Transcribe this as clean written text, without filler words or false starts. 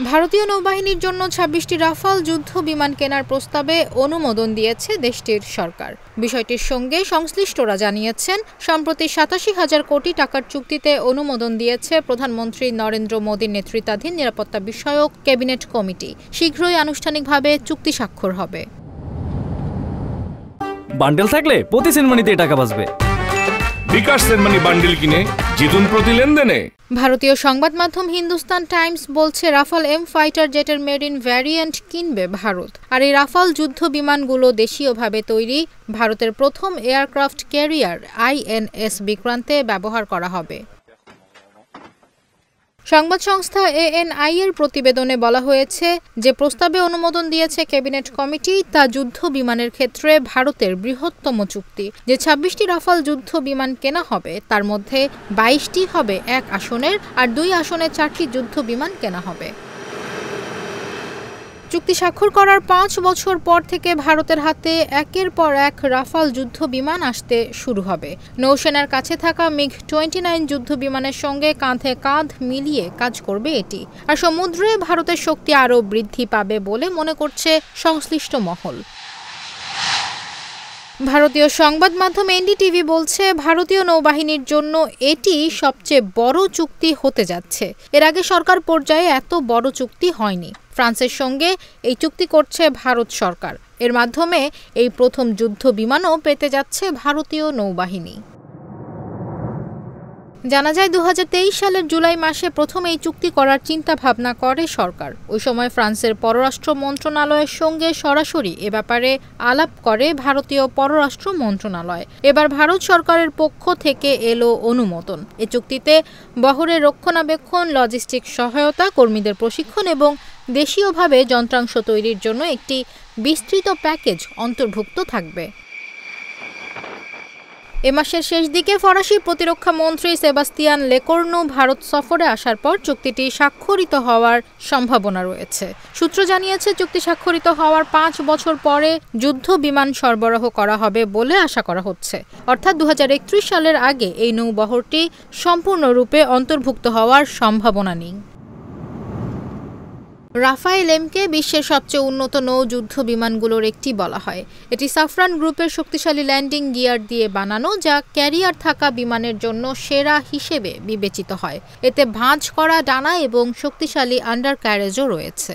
ভারতীয় নৌবাহিনীর জন্য ২৬টি রাফাল যুদ্ধ বিমান কেনার প্রস্তাবে অনুমোদন দিয়েছে দেশটির সরকার। বিষয়টির সঙ্গে সংশ্লিষ্টরা জানিয়েছেন, সম্প্রতি ৮৭,০০০ কোটি টাকার চুক্তিতে অনুমোদন দিয়েছে প্রধানমন্ত্রী নরেন্দ্র মোদীর নেতৃত্বাধীন নিরাপত্তা বিষয়ক ক্যাবিনেট কমিটি। শীঘ্রই আনুষ্ঠানিকভাবে চুক্তি স্বাক্ষর হবে। বান্ডেল থাকলে প্রতি সেনমানিতে টাকা বাঁচবে। বিকাশ সেনমানি বান্ডেল কিনে জিতুন প্রতি লেনদেনে। ভারতীয় সংবাদ মাধ্যম হিন্দুস্তান টাইমস বলছে, রাফাল এম ফাইটার জেটের মেরিন ভ্যারিয়েন্ট কিনবে ভারত। আর এই রাফাল যুদ্ধ বিমানগুলো দেশীয়ভাবে তৈরি ভারতের প্রথম এয়ারক্রাফট ক্যারিয়ার INS বিক্রান্তে ব্যবহার করা হবে। সংবাদ সংস্থা ANI এর প্রতিবেদনে বলা হয়েছে, যে প্রস্তাবে অনুমোদন দিয়েছে ক্যাবিনেট কমিটি তা যুদ্ধ বিমানের ক্ষেত্রে ভারতের বৃহত্তম চুক্তি। যে ২৬টি রাফাল যুদ্ধ বিমান কেনা হবে তার মধ্যে ২২টি হবে ১ আসনের আর ২ আসনে ৪টি যুদ্ধ বিমান কেনা হবে। চুক্তি স্বাক্ষর করার ৫ বছর পর থেকে ভারতের হাতে একের পর এক রাফাল যুদ্ধ বিমান আসতে শুরু হবে। নৌসেনার কাছে থাকা MiG-29 যুদ্ধ বিমানের সঙ্গে কাঁধে কাঁধ মিলিয়ে কাজ করবে এটি। আর সমুদ্রে ভারতের শক্তি আরও বৃদ্ধি পাবে বলে মনে করছে সংশ্লিষ্ট মহল। ভারতীয় সংবাদ মাধ্যম NDTV বলছে, ভারতীয় নৌবাহিনীর জন্য এটি সবচেয়ে বড় চুক্তি হতে যাচ্ছে। এর আগে সরকার পর্যায়ে এত বড় চুক্তি হয়নি। ফ্রান্সের সঙ্গে এই চুক্তি করছে ভারত সরকার। এর মাধ্যমে এই প্রথম যুদ্ধ বিমানও পেতে যাচ্ছে ভারতীয় নৌবাহিনী। জানা যায়, ২০২৩ সালের জুলাই মাসে প্রথম এই চুক্তি করার চিন্তা ভাবনা করে সরকার। ওই সময় ফ্রান্সের পররাষ্ট্র মন্ত্রণালয়ের সঙ্গে সরাসরি এ ব্যাপারে আলাপ করে ভারতীয় পররাষ্ট্র মন্ত্রণালয়। এবার ভারত সরকারের পক্ষ থেকে এলো অনুমোদন। এ চুক্তিতে বহরের রক্ষণাবেক্ষণ, লজিস্টিক সহায়তা, কর্মীদের প্রশিক্ষণ এবং দেশীয়ভাবে যন্ত্রাংশ তৈরির জন্য একটি বিস্তৃত প্যাকেজ অন্তর্ভুক্ত থাকবে। এ মাসের শেষ দিকে ফরাসি প্রতিরক্ষা মন্ত্রী সেবাস্তিয়ান লেকর্নু ভারত সফরে আসার পর চুক্তিটি স্বাক্ষরিত হওয়ার সম্ভাবনা রয়েছে। সূত্র জানিয়েছে, চুক্তি স্বাক্ষরিত হওয়ার ৫ বছর পরে যুদ্ধ বিমান সরবরাহ করা হবে বলে আশা করা হচ্ছে। অর্থাৎ ২০৩১ সালের আগে এই নৌবহরটি সম্পূর্ণরূপে অন্তর্ভুক্ত হওয়ার সম্ভাবনা নেই। রাফায়েল এমকে বিশ্বের সবচেয়ে উন্নত নৌ যুদ্ধ বিমানগুলোর একটি বলা হয়। এটি সাফরান গ্রুপের শক্তিশালী ল্যান্ডিং গিয়ার দিয়ে বানানো, যা ক্যারিয়ার থাকা বিমানের জন্য সেরা হিসেবে বিবেচিত হয়। এতে ভাঁজ করা ডানা এবং শক্তিশালী আন্ডার ক্যারেজও রয়েছে।